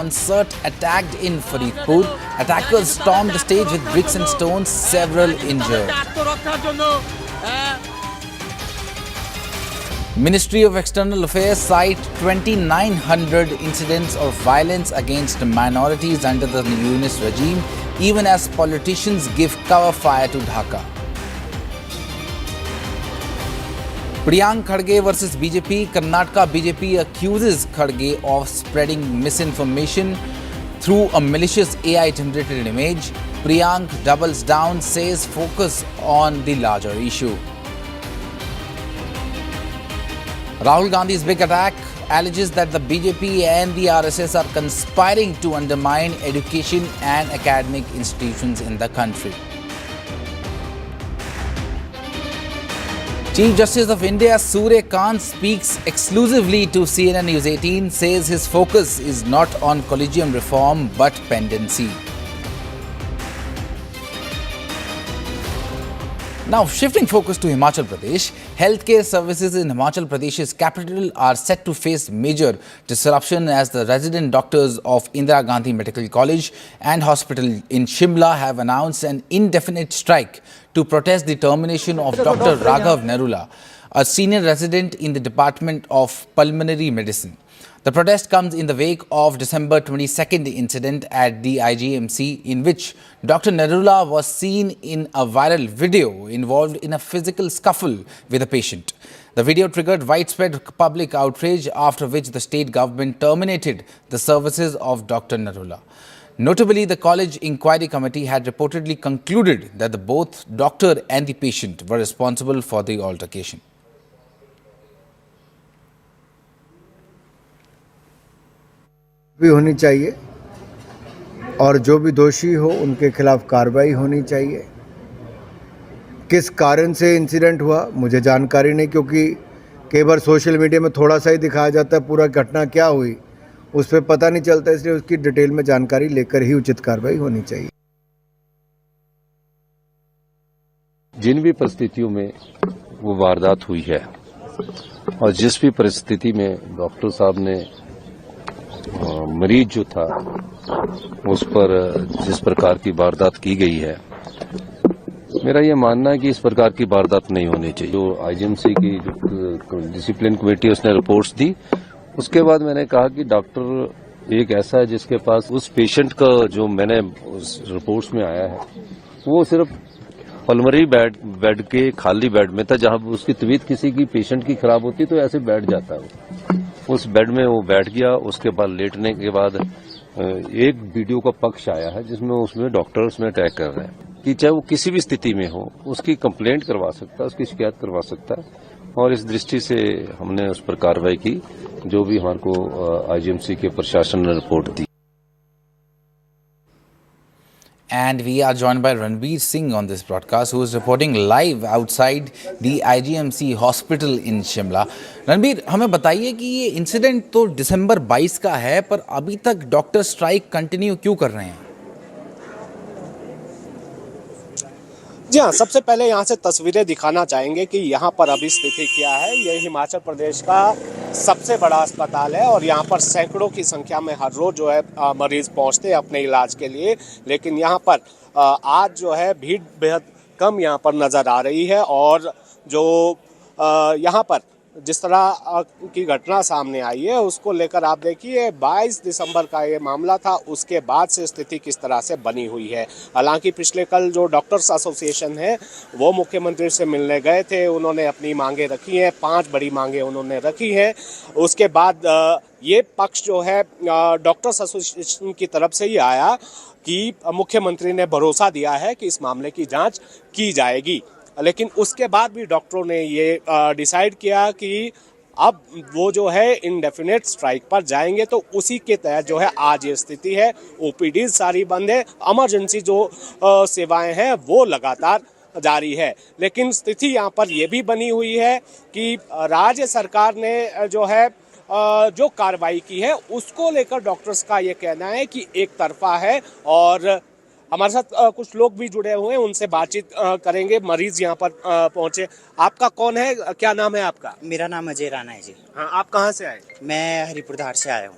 Concert attacked in Faridpur. Attackers stormed the stage with bricks and stones, several injured. Ministry of External Affairs cite 2,900 incidents of violence against minorities under the unionist regime, even as politicians give cover fire to Dhaka. Priyank Kharge versus BJP. Karnataka BJP accuses Kharge of spreading misinformation through a malicious AI-generated image. Priyank doubles down, says focus on the larger issue. Rahul Gandhi's big attack alleges that the BJP and the RSS are conspiring to undermine education and academic institutions in the country. Chief Justice of India Surya Kant speaks exclusively to CNN News 18, says his focus is not on collegium reform but pendency. Now, shifting focus to Himachal Pradesh, healthcare services in Himachal Pradesh's capital are set to face major disruption as the resident doctors of Indira Gandhi Medical College and Hospital in Shimla have announced an indefinite strike to protest the termination of Dr. Raghav Nerula, a senior resident in the Department of Pulmonary Medicine. The protest comes in the wake of December 22nd incident at the IGMC in which Dr. Nerula was seen in a viral video involved in a physical scuffle with a patient. The video triggered widespread public outrage, after which the state government terminated the services of Dr. Nerula. Notably, the college inquiry committee had reportedly concluded that both doctor and the patient were responsible for the altercation. भी होनी चाहिए और जो भी दोषी हो उनके खिलाफ कार्रवाई होनी चाहिए। किस कारण से इंसिडेंट हुआ मुझे जानकारी नहीं, क्योंकि कई बार सोशल मीडिया में थोड़ा सा ही दिखाया जाता है, पूरा घटना क्या हुई उस पर पता नहीं चलता, इसलिए उसकी डिटेल में जानकारी लेकर ही उचित कार्रवाई होनी चाहिए। जिन भी परिस्थितियों में वो वारदात हुई है और जिस भी परिस्थिति में डॉक्टर साहब ने मरीज जो था उस पर जिस प्रकार की वारदात की गई है, मेरा ये मानना है कि इस प्रकार की वारदात नहीं होनी चाहिए। जो आईजीएमसी की जो डिसिप्लिन कमेटी उसने रिपोर्ट्स दी, उसके बाद मैंने कहा कि डॉक्टर एक ऐसा है जिसके पास उस पेशेंट का जो मैंने उस रिपोर्ट्स में आया है वो सिर्फ पल्मोनरी बेड के खाली बेड में था, जहां उसकी तबीयत किसी की पेशेंट की खराब होती तो ऐसे बैठ जाता है। उस बेड में वो बैठ गया, उसके बाद लेटने के बाद एक वीडियो का पक्ष आया है जिसमें उसमें डॉक्टर उसमें अटैक कर रहे हैं कि चाहे वो किसी भी स्थिति में हो उसकी कंप्लेंट करवा सकता है, उसकी शिकायत करवा सकता है, और इस दृष्टि से हमने उस पर कार्रवाई की जो भी हमारे को आईजीएमसी के प्रशासन ने report the. And we are joined by Ranbir Singh on this broadcast, who is reporting live outside the IGMC hospital in Shimla. Ranbir, हमें बताइए कि ये इंसिडेंट तो दिसंबर 22 का है, पर अभी तक डॉक्टर स्ट्राइक कंटिन्यू क्यों कर रहे हैं? जी हाँ, सबसे पहले यहाँ से तस्वीरें दिखाना चाहेंगे कि यहाँ पर अभी स्थिति क्या है। ये हिमाचल प्रदेश का सबसे बड़ा अस्पताल है और यहाँ पर सैकड़ों की संख्या में हर रोज जो है मरीज पहुँचते हैं अपने इलाज के लिए, लेकिन यहाँ पर आज जो है भीड़ बेहद कम यहाँ पर नज़र आ रही है। और जो यहाँ पर जिस तरह की घटना सामने आई है उसको लेकर आप देखिए 22 दिसंबर का ये मामला था, उसके बाद से स्थिति किस तरह से बनी हुई है। हालांकि पिछले कल जो डॉक्टर्स एसोसिएशन है वो मुख्यमंत्री से मिलने गए थे, उन्होंने अपनी मांगे रखी हैं, 5 बड़ी मांगे उन्होंने रखी हैं। उसके बाद ये पक्ष जो है डॉक्टर्स एसोसिएशन की तरफ से ही आया कि मुख्यमंत्री ने भरोसा दिया है कि इस मामले की जाँच की जाएगी, लेकिन उसके बाद भी डॉक्टरों ने ये डिसाइड किया कि अब वो जो है इंडेफिनेट स्ट्राइक पर जाएंगे। तो उसी के तहत जो है आज ये स्थिति है। ओपीडी सारी बंद है, इमरजेंसी जो सेवाएं हैं वो लगातार जारी है, लेकिन स्थिति यहाँ पर ये भी बनी हुई है कि राज्य सरकार ने जो है जो कार्रवाई की है उसको लेकर डॉक्टर्स का ये कहना है कि एक तरफा है। और हमारे साथ कुछ लोग भी जुड़े हुए हैं, उनसे बातचीत करेंगे। मरीज यहाँ पर पहुंचे। आपका कौन है, क्या नाम है आपका? मेरा नाम अजय राणा है जी। हाँ, आप कहाँ से आए? मैं हरिपुरधार से आया हूँ।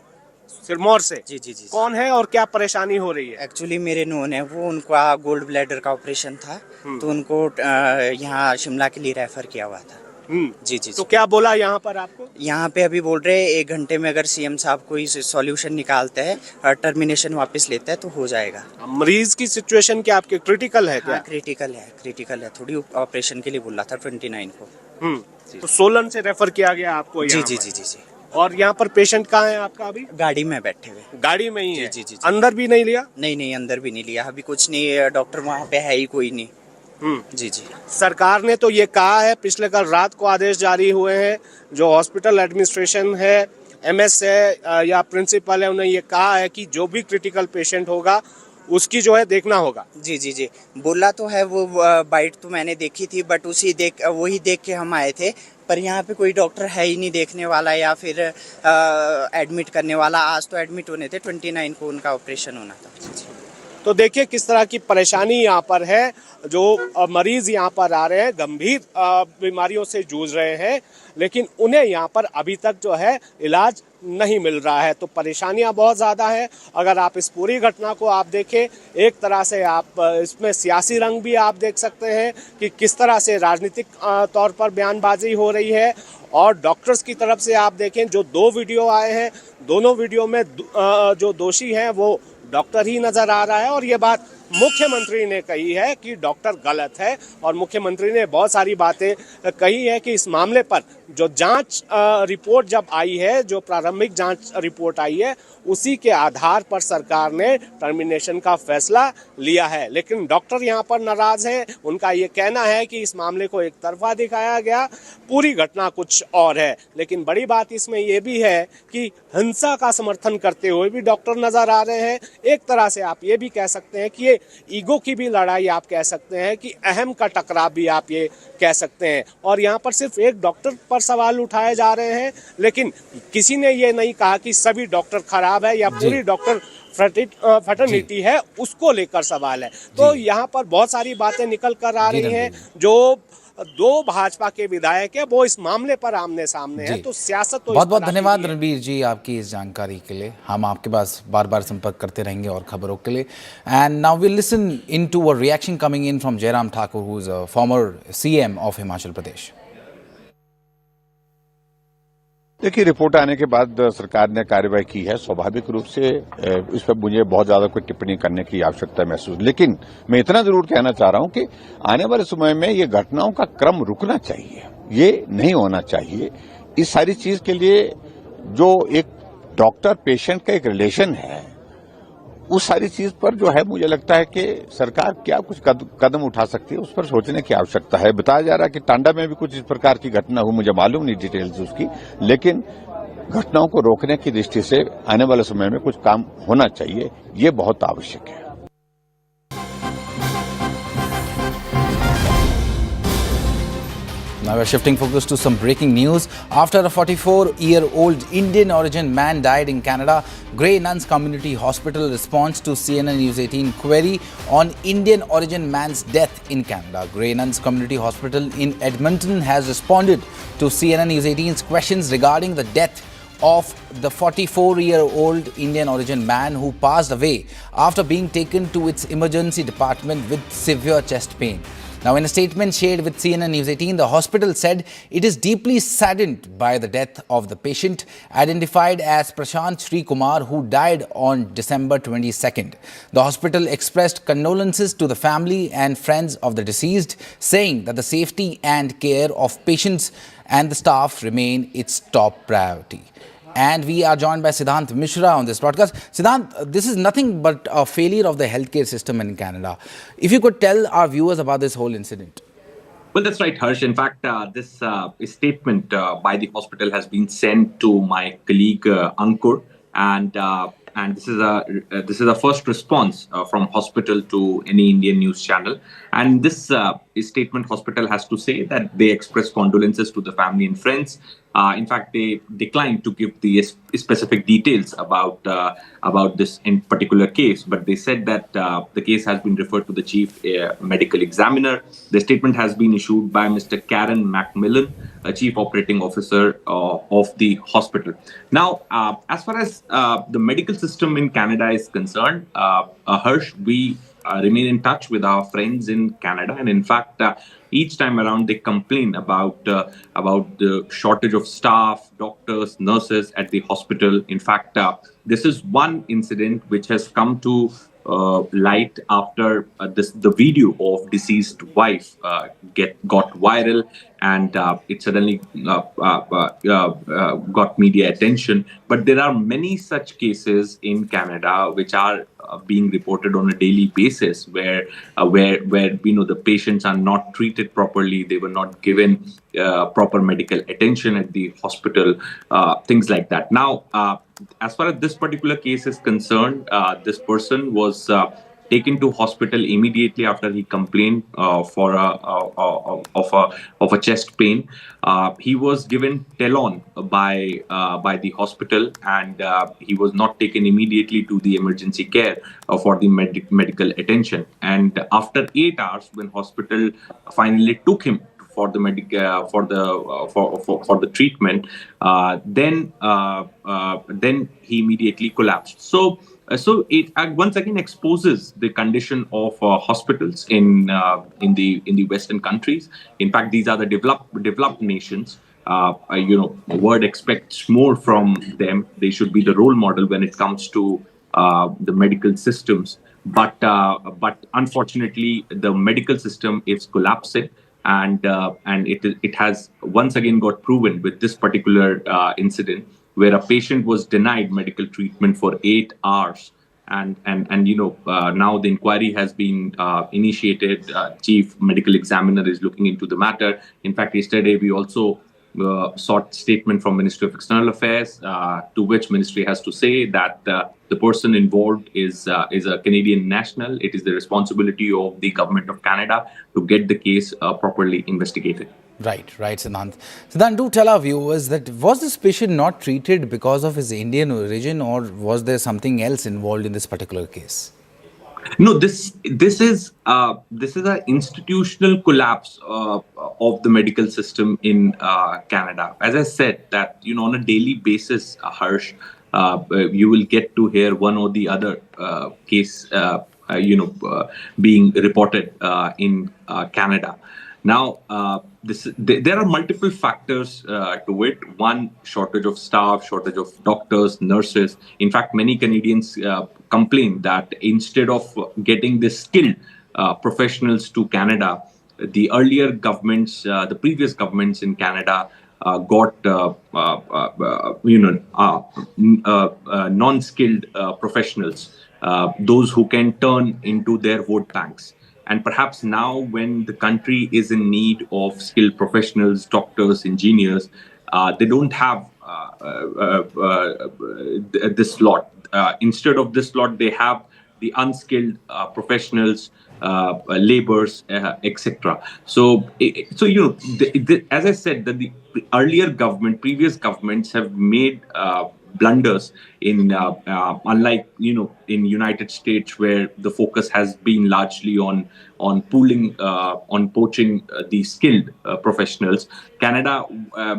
सिरमौर से। जी जी जी। कौन है और क्या परेशानी हो रही है? एक्चुअली मेरे नोन है, वो उनका गोल्ड ब्लैडर का ऑपरेशन था, तो उनको यहाँ शिमला के लिए रेफर किया हुआ था। जी जी तो जी। क्या बोला यहाँ पर आपको? यहाँ पे अभी बोल रहे हैं 1 घंटे में अगर सीएम साहब कोई सॉल्यूशन निकालते हैं, टर्मिनेशन वापस लेते हैं तो हो जाएगा। मरीज की सिचुएशन क्या आपके क्रिटिकल है हाँ क्या? क्रिटिकल है थोड़ी, ऑपरेशन के लिए बोला था 29 को। तो सोलन से रेफर किया गया आपको जी यहाँ जी पर? जी जी जी। और यहाँ पर पेशेंट कहाँ है आपका अभी? गाड़ी में बैठे हुए। गाड़ी में ही है? जी, जी, जी। अंदर भी नहीं लिया? नहीं अंदर भी नहीं लिया, अभी कुछ नहीं, डॉक्टर वहाँ पे है ही कोई नहीं। जी जी। सरकार ने तो ये कहा है, पिछले कल रात को आदेश जारी हुए हैं, जो हॉस्पिटल एडमिनिस्ट्रेशन है, एमएस है या प्रिंसिपल है, उन्हें ये कहा है कि जो भी क्रिटिकल पेशेंट होगा उसकी जो है देखना होगा। जी जी जी, बोला तो है, वो बाइट तो मैंने देखी थी, बट वही देख के हम आए थे, पर यहाँ पे कोई डॉक्टर है ही नहीं देखने वाला या फिर एडमिट करने वाला। आज तो एडमिट होने थे, 29 को उनका ऑपरेशन होना था। जी। तो देखिए किस तरह की परेशानी यहाँ पर है, जो मरीज यहाँ पर आ रहे हैं गंभीर बीमारियों से जूझ रहे हैं, लेकिन उन्हें यहाँ पर अभी तक जो है इलाज नहीं मिल रहा है। तो परेशानियां बहुत ज़्यादा है। अगर आप इस पूरी घटना को आप देखें, एक तरह से आप इसमें सियासी रंग भी आप देख सकते हैं कि किस तरह से राजनीतिक तौर पर बयानबाजी हो रही है। और डॉक्टर्स की तरफ से आप देखें, जो 2 वीडियो आए हैं, दोनों वीडियो में जो दोषी हैं वो डॉक्टर ही नजर आ रहा है। और ये बात मुख्यमंत्री ने कही है कि डॉक्टर गलत है, और मुख्यमंत्री ने बहुत सारी बातें कही है कि इस मामले पर जो जांच रिपोर्ट जब आई है, जो प्रारंभिक जांच रिपोर्ट आई है, उसी के आधार पर सरकार ने टर्मिनेशन का फैसला लिया है। लेकिन डॉक्टर यहाँ पर नाराज हैं। उनका ये कहना है कि इस मामले को एक तरफा दिखाया गया, पूरी घटना कुछ और है। लेकिन बड़ी बात इसमें यह भी है कि हिंसा का समर्थन करते हुए भी डॉक्टर नजर आ रहे हैं। एक तरह से आप ये भी कह सकते हैं कि ये ईगो की भी लड़ाई आप कह सकते हैं, कि अहम का टकराव भी आप ये कह सकते हैं। और यहाँ पर सिर्फ एक डॉक्टर पर सवाल उठाए जा रहे हैं, लेकिन किसी ने ये नहीं कहा कि सभी डॉक्टर खराब है या पूरी डॉक्टर फ्रेटर्निटी है, उसको लेकर सवाल है। तो यहाँ पर बहुत सारी बातें निकल कर आ रही हैं। जो 2 भाजपा के विधायक है वो इस मामले पर आमने सामने है। तो सियासत तो बहुत बहुत धन्यवाद रणबीर जी आपकी इस जानकारी के लिए। हम आपके पास बार बार संपर्क करते रहेंगे और खबरों के लिए। And now we listen into a reaction coming in from Jairam Thakur, who is a former CM of Himachal Pradesh. देखिए, रिपोर्ट आने के बाद सरकार ने कार्रवाई की है। स्वाभाविक रूप से इस पर मुझे बहुत ज्यादा कोई टिप्पणी करने की आवश्यकता महसूस, लेकिन मैं इतना जरूर कहना चाह रहा हूं कि आने वाले समय में ये घटनाओं का क्रम रुकना चाहिए, ये नहीं होना चाहिए। इस सारी चीज के लिए जो एक डॉक्टर पेशेंट का एक रिलेशन है, उस सारी चीज पर जो है मुझे लगता है कि सरकार क्या कुछ कदम उठा सकती है, उस पर सोचने की आवश्यकता है। बताया जा रहा है कि टांडा में भी कुछ इस प्रकार की घटना हुई, मुझे मालूम नहीं डिटेल्स उसकी, लेकिन घटनाओं को रोकने की दृष्टि से आने वाले समय में कुछ काम होना चाहिए, ये बहुत आवश्यक है। Now we're shifting focus to some breaking news. After a 44-year-old Indian origin man died in Canada, Grey Nuns Community Hospital responds to CNN News 18 query on Indian origin man's death in Canada. Grey Nuns Community Hospital in Edmonton has responded to CNN News 18's questions regarding the death of the 44-year-old Indian origin man who passed away after being taken to its emergency department with severe chest pain. Now, in a statement shared with CNN News 18, the hospital said it is deeply saddened by the death of the patient, identified as Prashant Sri Kumar, who died on December 22nd. The hospital expressed condolences to the family and friends of the deceased, saying that the safety and care of patients and the staff remain its top priority. And we are joined by Siddhant Mishra on this broadcast. Siddhant, this is nothing but a failure of the healthcare system in Canada. If you could tell our viewers about this whole incident. Well, that's right, Harsh. In fact, this statement by the hospital has been sent to my colleague Ankur, and this is a first response from hospital to any Indian news channel. And this statement hospital has to say that they express condolences to the family and friends. In fact, they declined to give the specific details about this in particular case, but they said that the case has been referred to the chief medical examiner. The statement has been issued by Mr. Karen Macmillan, a chief operating officer of the hospital. Now, as far as the medical system in Canada is concerned, Harsh, we remain in touch with our friends in Canada, and in fact, each time around they complain about the shortage of staff, doctors, nurses at the hospital. In fact, this is one incident which has come to light after the video of deceased wife got viral, and it suddenly got media attention. But there are many such cases in Canada which are being reported on a daily basis, where the patients are not treated properly, they were not given proper medical attention at the hospital, things like that. Now, as far as this particular case is concerned, this person was taken to hospital immediately after he complained of a chest pain. He was given Telon by the hospital, and he was not taken immediately to the emergency care for the medical attention. And after 8 hours, when hospital finally took him for the for the treatment, then he immediately collapsed. So it once again exposes the condition of hospitals in the Western countries. In fact, these are the developed nations. World expects more from them. They should be the role model when it comes to the medical systems. But unfortunately, the medical system is collapsing. And it has once again got proven with this particular incident, where a patient was denied medical treatment for 8 hours, and now the inquiry has been initiated. Chief medical examiner is looking into the matter. In fact, yesterday we also sought statement from Ministry of External Affairs, to which Ministry has to say that the person involved is a Canadian national. It is the responsibility of the government of Canada to get the case properly investigated. Right, Siddhant. Siddhant, do tell our viewers that was this patient not treated because of his Indian origin, or was there something else involved in this particular case? No, this is an institutional collapse of the medical system in Canada. As I said, that on a daily basis, Harsh, you will get to hear one or the other case being reported in Canada. Now, there are multiple factors to it. One, shortage of staff, shortage of doctors, nurses. In fact, many Canadians complain that instead of getting the skilled professionals to Canada, the earlier governments, the previous governments in Canada got non-skilled professionals, those who can turn into their vote banks. And perhaps now, when the country is in need of skilled professionals, doctors, engineers, they don't have this lot. Instead of this lot, they have the unskilled professionals, laborers, etc. So as I said, that the previous governments have made blunders in unlike in United States, where the focus has been largely on poaching the skilled professionals. Canada,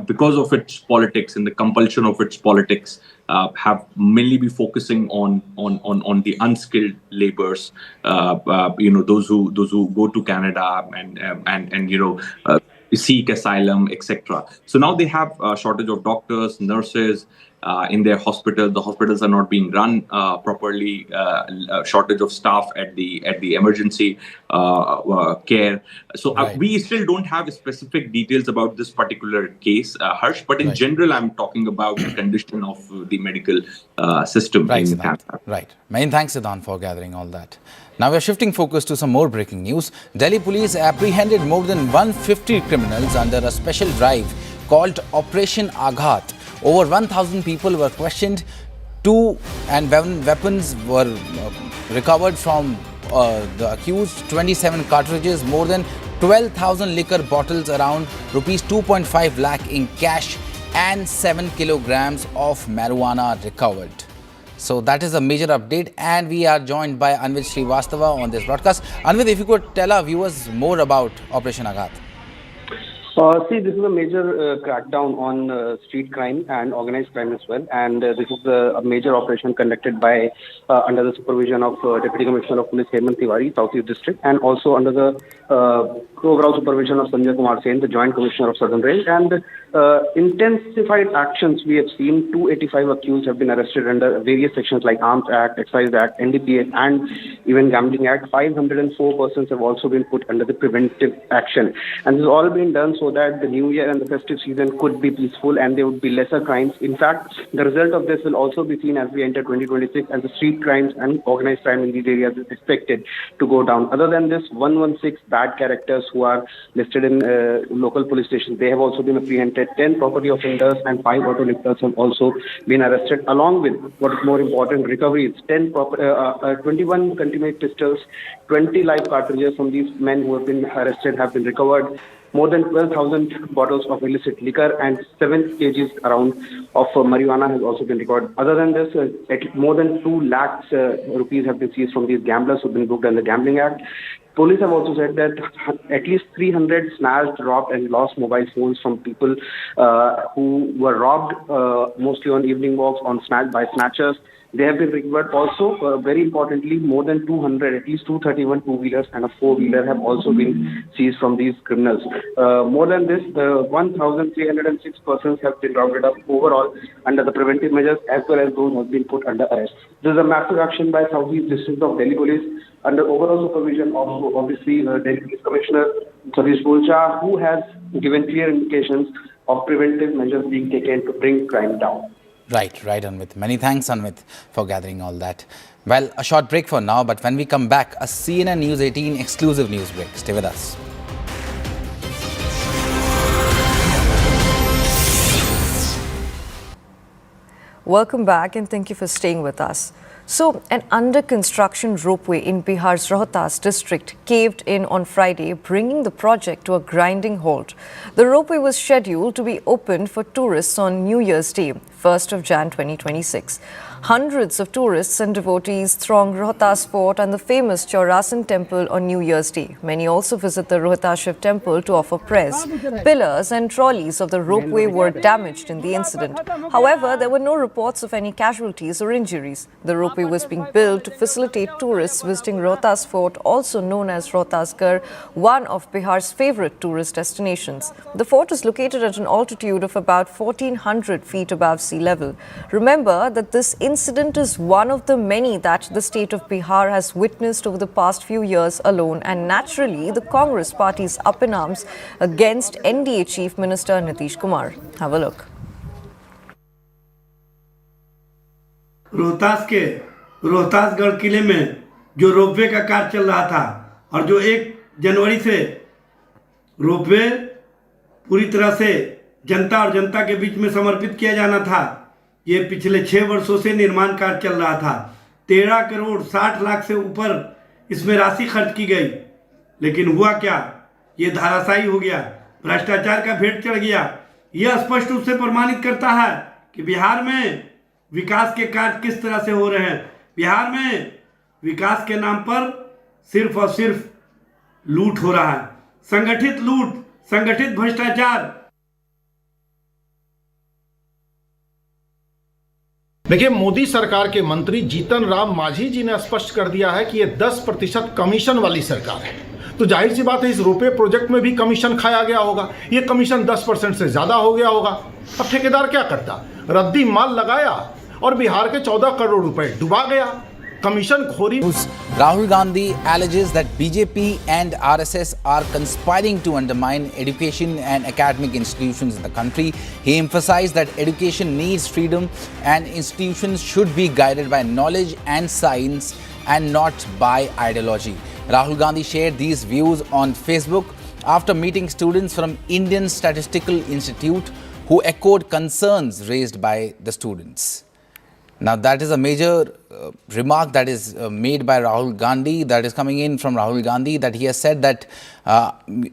because of its politics and the compulsion of its politics, have mainly be focusing on the unskilled laborers, those who go to Canada and seek asylum, etc. So now they have a shortage of doctors, nurses in their hospital. The hospitals are not being run properly. Shortage of staff at the emergency care. So we still don't have specific details about this particular case, Harsh. But in general, I'm talking about the condition of the medical system in Canada. Right. Many thanks, Siddhant, for gathering all that. Now we're shifting focus to some more breaking news. Delhi police apprehended more than 150 criminals under a special drive called Operation Aghat. Over 1,000 people were questioned. And weapons were recovered from the accused. 27 cartridges, more than 12,000 liquor bottles, around rupees 2.5 lakh in cash and 7 kilograms of marijuana recovered. So that is a major update, and we are joined by Anvit Srivastava on this broadcast. Anvit, if you could tell our viewers more about Operation Aghat. See, this is a major crackdown on street crime and organized crime as well. And this is a major operation conducted by under the supervision of Deputy Commissioner of Police Hemant Tiwari, Southeast District, and also under the overall supervision of Sanjay Kumar Sen, the Joint Commissioner of Southern Range. And intensified actions we have seen. 285 accused have been arrested under various sections like Arms Act, Excise Act, NDPS, and even Gambling Act. 504 persons have also been put under the preventive action. And this has all been done so that the new year and the festive season could be peaceful and there would be lesser crimes. In fact, the result of this will also be seen as we enter 2026, as the street crimes and organized crime in these areas is expected to go down. Other than this, 116 bad characters who are listed in local police stations, they have also been apprehended. 10 property offenders and 5 auto lifters have also been arrested, along with, what is more important, recoveries. 21 continuous pistols, 20 live cartridges from these men who have been arrested have been recovered. More than 12,000 bottles of illicit liquor and 7 kgs around of marijuana has also been recorded. Other than this, more than 2 lakhs rupees have been seized from these gamblers who have been booked under the Gambling Act. Police have also said that at least 300 snatched, robbed and lost mobile phones from people who were robbed mostly on evening walks by snatchers. They have been recovered. Also, very importantly, more than 200, at least 231 two-wheelers and a four-wheeler have also been seized from these criminals. More than this, 1,306 persons have been rounded up overall under the preventive measures, as well as those who have been put under arrest. This is a massive action by Southeast District of Delhi Police under overall supervision of, obviously, Delhi Police Commissioner Satish Bulcha, who has given clear indications of preventive measures being taken to bring crime down. Right, Anvit. Many thanks, Anvit, for gathering all that. Well, a short break for now, but when we come back, a CNN News 18 exclusive news break. Stay with us. Welcome back and thank you for staying with us. So, an under-construction ropeway in Bihar's Rohtas district caved in on Friday, bringing the project to a grinding halt. The ropeway was scheduled to be opened for tourists on New Year's Day, 1st of Jan 2026. Hundreds of tourists and devotees throng Rohtas Fort and the famous Chaurasan temple on New Year's Day. Many also visit the Rohtas Shiv temple to offer prayers. Pillars and trolleys of the ropeway were damaged in the incident. However, there were no reports of any casualties or injuries. The ropeway was being built to facilitate tourists visiting Rohtas Fort, also known as Rohtasgarh, one of Bihar's favorite tourist destinations. The fort is located at an altitude of about 1,400 feet above sea level. Remember that this incident is one of the many that the state of Bihar has witnessed over the past few years alone, and naturally the Congress party is up in arms against NDA Chief Minister Nitish Kumar. Have a look. Rohtas के रोहतासगढ़ किले में जो ropeway का कार्य चल रहा था और जो 1 जनवरी से रोपवे पूरी तरह से जनता और जनता के बीच में समर्पित किया जाना था, ये पिछले 6 वर्षों से निर्माण कार्य चल रहा था। 13 करोड़ 60 लाख से ऊपर इसमें राशि खर्च की गई, लेकिन हुआ क्या? ये धाराशायी हो गया, भ्रष्टाचार का भेंट चढ़ गया। यह स्पष्ट रूप से प्रमाणित करता है कि बिहार में विकास के कार्य किस तरह से हो रहे हैं। बिहार में विकास के नाम पर सिर्फ और सिर्फ लूट हो रहा है, संगठित लूट, संगठित भ्रष्टाचार। देखिए, मोदी सरकार के मंत्री जीतन राम मांझी जी ने स्पष्ट कर दिया है कि ये 10% कमीशन वाली सरकार है। तो जाहिर सी बात है, इस रोपवे प्रोजेक्ट में भी कमीशन खाया गया होगा। ये कमीशन 10% से ज्यादा हो गया होगा। अब ठेकेदार क्या करता? रद्दी माल लगाया और बिहार के 14 करोड़ रुपए डुबा गया। Commission Khori. Rahul Gandhi alleges that BJP and RSS are conspiring to undermine education and academic institutions in the country. He emphasized that education needs freedom and institutions should be guided by knowledge and science and not by ideology. Rahul Gandhi shared these views on Facebook after meeting students from Indian Statistical Institute who echoed concerns raised by the students. Now, that is a major remark that is made by Rahul Gandhi, that is coming in from Rahul Gandhi, that he has said that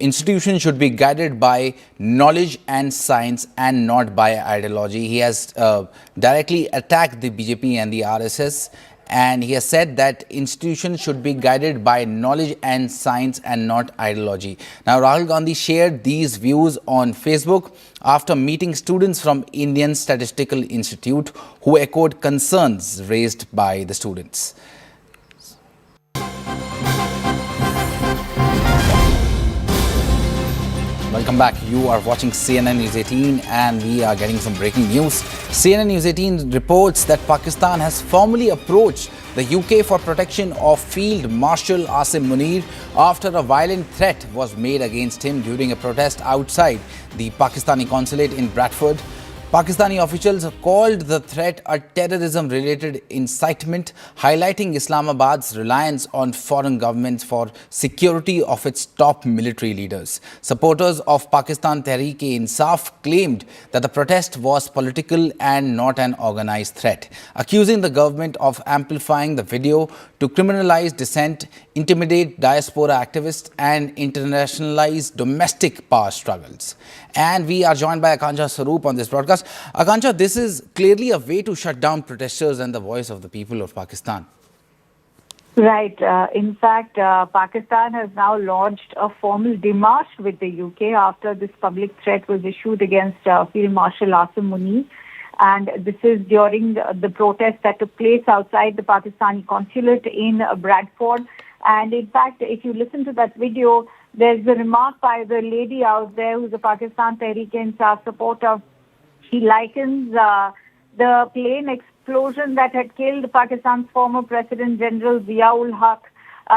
institutions should be guided by knowledge and science and not by ideology. He has directly attacked the BJP and the RSS, and he has said that institutions should be guided by knowledge and science and not ideology. Now, Rahul Gandhi shared these views on Facebook after meeting students from Indian Statistical Institute who echoed concerns raised by the students. Welcome back. You are watching CNN News 18 and we are getting some breaking news. CNN News 18 reports that Pakistan has formally approached the UK for protection of Field Marshal Asim Munir after a violent threat was made against him during a protest outside the Pakistani consulate in Bradford. Pakistani officials called the threat a terrorism-related incitement, highlighting Islamabad's reliance on foreign governments for security of its top military leaders. Supporters of Pakistan Tehreek-e-Insaf claimed that the protest was political and not an organized threat, accusing the government of amplifying the video to criminalize dissent, intimidate diaspora activists and internationalize domestic power struggles. And we are joined by Akanksha Saroop on this broadcast. Akanksha, this is clearly a way to shut down protesters and the voice of the people of Pakistan. Right. In fact, Pakistan has now launched a formal démarche with the UK after this public threat was issued against Field Marshal Asim Munir. And this is during the protest that took place outside the Pakistani consulate in Bradford. And in fact, if you listen to that video, there's a remark by the lady out there who's a Pakistan Tehreek-e-Insaf supporter. She likens the plane explosion that had killed Pakistan's former President General Ziaul Haq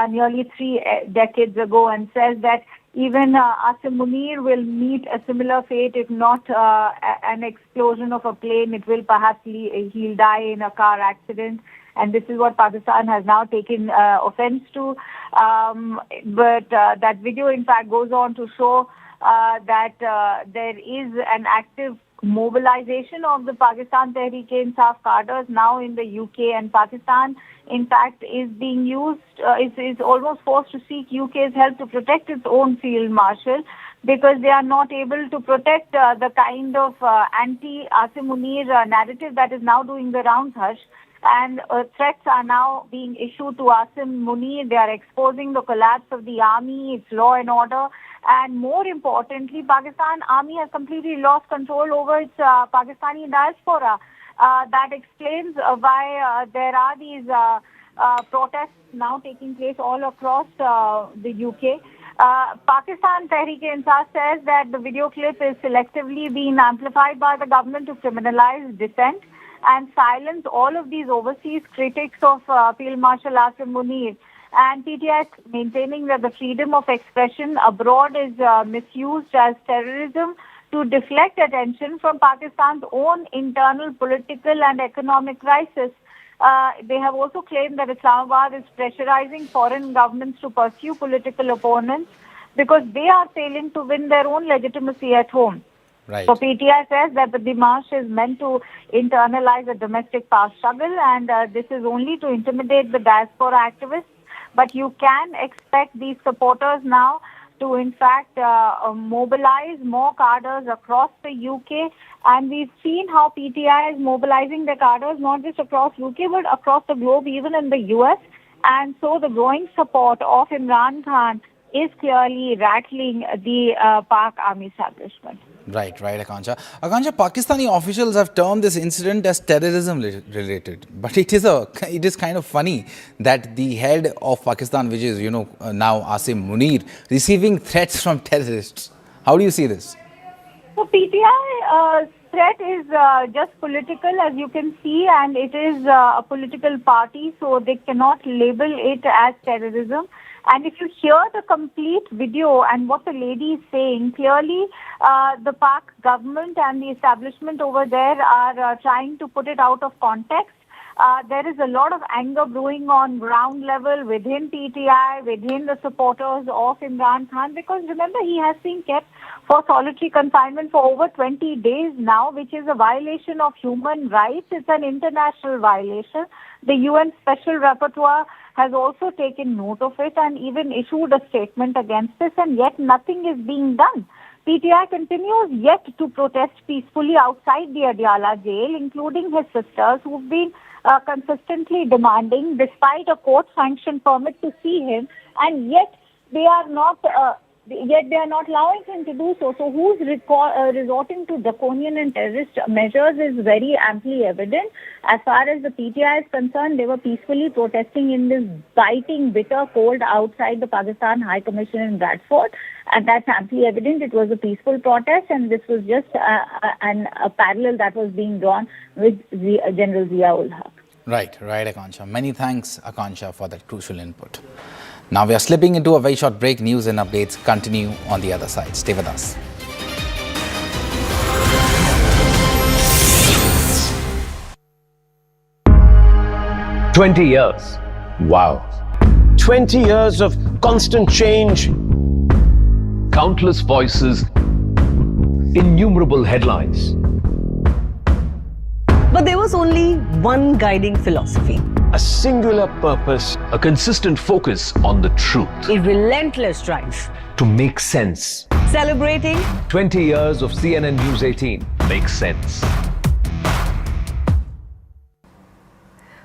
nearly 3 decades ago, and says that even Asim Munir will meet a similar fate, if not an explosion of a plane. It will perhaps he'll die in a car accident. And this is what Pakistan has now taken offense to. But that video, in fact, goes on to show that there is an active mobilization of the Pakistan Tehreek-e-Insaf cadres now in the UK, and Pakistan, in fact, is being used, is almost forced to seek UK's help to protect its own field marshal, because they are not able to protect the kind of anti-Asim Munir narrative that is now doing the rounds, Harsh. And threats are now being issued to Asim Munir. They are exposing the collapse of the army, its law and order. And more importantly, Pakistan army has completely lost control over its Pakistani diaspora. That explains why there are these protests now taking place all across the UK. Pakistan Tehreek-e-Insaf says that the video clip is selectively being amplified by the government to criminalize dissent and silence all of these overseas critics of Field Marshal Asim Munir. And PTI is maintaining that the freedom of expression abroad is misused as terrorism to deflect attention from Pakistan's own internal political and economic crisis. They have also claimed that Islamabad is pressurizing foreign governments to pursue political opponents because they are failing to win their own legitimacy at home. Right. So PTI says that the démarche is meant to internalize a domestic power struggle, and this is only to intimidate the diaspora activists. But you can expect these supporters now to, in fact, mobilize more cadres across the UK. And we've seen how PTI is mobilizing their cadres not just across UK, but across the globe, even in the US. And so the growing support of Imran Khan is clearly rattling the Pak army establishment. Right, Akanksha. Akanksha, Pakistani officials have termed this incident as terrorism related, but it is kind of funny that the head of Pakistan, which is now Asim Munir, receiving threats from terrorists. How do you see this? So PTI threat is just political, as you can see, and it is a political party, so they cannot label it as terrorism. And if you hear the complete video and what the lady is saying, clearly the Pak government and the establishment over there are trying to put it out of context. there is a lot of anger brewing on ground level within PTI, within the supporters of Imran Khan, because remember, he has been kept for solitary confinement for over 20 days now, which is a violation of human rights. It's an international violation. The UN Special Rapporteur has also taken note of it and even issued a statement against this, and yet nothing is being done. PTI continues yet to protest peacefully outside the Adiala jail, including his sisters, who've been consistently demanding, despite a court-sanctioned permit, to see him, and yet they are not allowing him to do so. So who's resorting to draconian and terrorist measures is very amply evident. As far as the PTI is concerned, they were peacefully protesting in this biting, bitter cold outside the Pakistan High Commission in Bradford. And that's amply evident. It was a peaceful protest, and this was just a parallel that was being drawn with General Zia-ul Haq. Right, Akansha. Many thanks, Akansha, for that crucial input. Now we are slipping into a very short break. News and updates continue on the other side. Stay with us. "20 years. Wow. 20 years of constant change. Countless voices. Innumerable headlines. But there was only one guiding philosophy. A singular purpose. A consistent focus on the truth. A relentless drive. To make sense. Celebrating 20 years of CNN News 18 makes sense."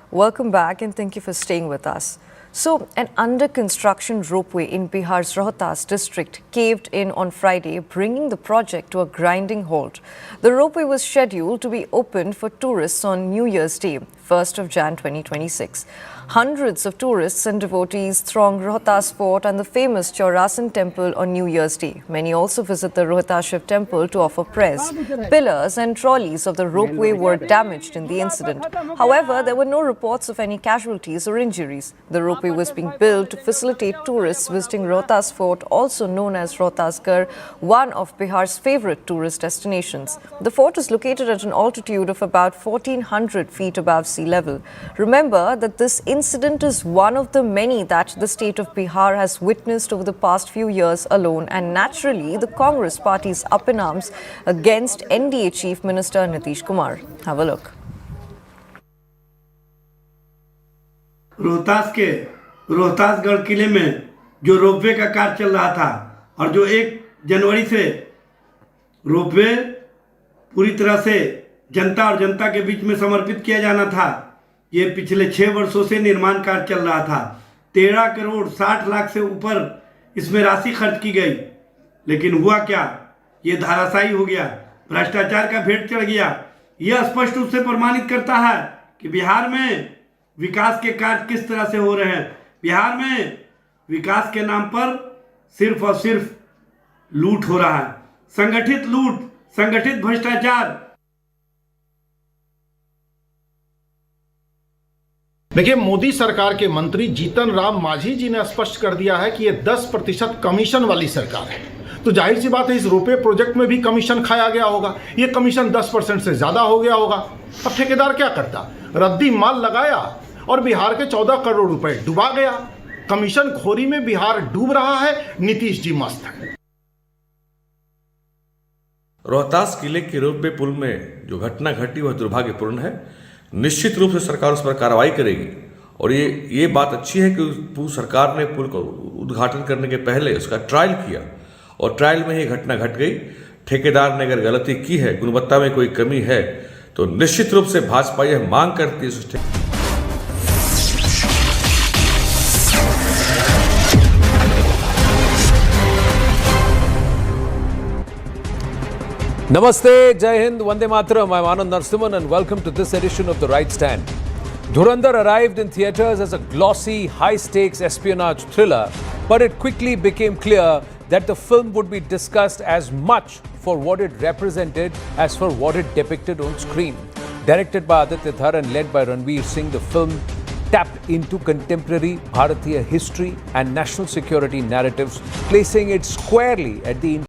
Welcome back and thank you for staying with us. So, an under-construction ropeway in Bihar's Rohtas district caved in on Friday, bringing the project to a grinding halt. The ropeway was scheduled to be opened for tourists on New Year's Day, 1st of Jan 2026. Hundreds of tourists and devotees throng Rohtas Fort and the famous Chaurasan temple on New Year's Day. Many also visit the Rohtas Shiv temple to offer prayers. Pillars and trolleys of the ropeway were damaged in the incident. However, there were no reports of any casualties or injuries. The ropeway was being built to facilitate tourists visiting Rohtas Fort, also known as Rohtasgarh, one of Bihar's favorite tourist destinations. The fort is located at an altitude of about 1,400 feet above sea level. Remember that this incident is one of the many that the state of Bihar has witnessed over the past few years alone, and naturally the Congress party is up in arms against NDA Chief Minister Nitish Kumar. Have a look. Rohtas के रोहतासगढ़ किले में जो ropeway का कार्य चल रहा था और जो 1 जनवरी से रोपवे पूरी तरह से जनता और जनता के बीच में समर्पित किया जाना था, ये पिछले 6 वर्षों से निर्माण कार्य चल रहा था। 13 करोड़ 60 लाख से ऊपर इसमें राशि खर्च की गई, लेकिन हुआ क्या? ये धाराशायी हो गया, भ्रष्टाचार का भेंट चढ़ गया। यह स्पष्ट रूप से प्रमाणित करता है कि बिहार में विकास के कार्य किस तरह से हो रहे हैं। बिहार में विकास के नाम पर सिर्फ और सिर्फ लूट हो रहा है, संगठित लूट, संगठित भ्रष्टाचार। देखिए, मोदी सरकार के मंत्री जीतन राम मांझी जी ने स्पष्ट कर दिया है कि ये 10% कमीशन वाली सरकार है। तो जाहिर सी बात है, इस रोपवे प्रोजेक्ट में भी कमीशन खाया गया होगा। ये कमीशन 10% से ज्यादा हो गया होगा। अब ठेकेदार क्या करता? रद्दी माल लगाया और बिहार के 14 करोड़ रुपए डुबा गया। कमीशन खोरी में बिहार डूब रहा है, नीतीश जी मस्त है। रोहतास किले के रोपवे पुल में जो घटना घटी वह दुर्भाग्यपूर्ण है। निश्चित रूप से सरकार उस पर कार्रवाई करेगी और ये बात अच्छी है कि सरकार ने पुल को उद्घाटन करने के पहले उसका ट्रायल किया और ट्रायल में ही घटना घट गई। ठेकेदार ने अगर गलती की है, गुणवत्ता में कोई कमी है, तो निश्चित रूप से भाजपा यह मांग करती है। Namaste, Jai Hind, Vande Mataram. I'm Anand Narasimhan and welcome to this edition of The Right Stand. Dhurandhar arrived in theatres as a glossy, high-stakes espionage thriller, but it quickly became clear that the film would be discussed as much for what it represented as for what it depicted on screen. Directed by Aditya Dhar and led by Ranveer Singh, the film tapped into contemporary Bharatiya history and national security narratives, placing it squarely at the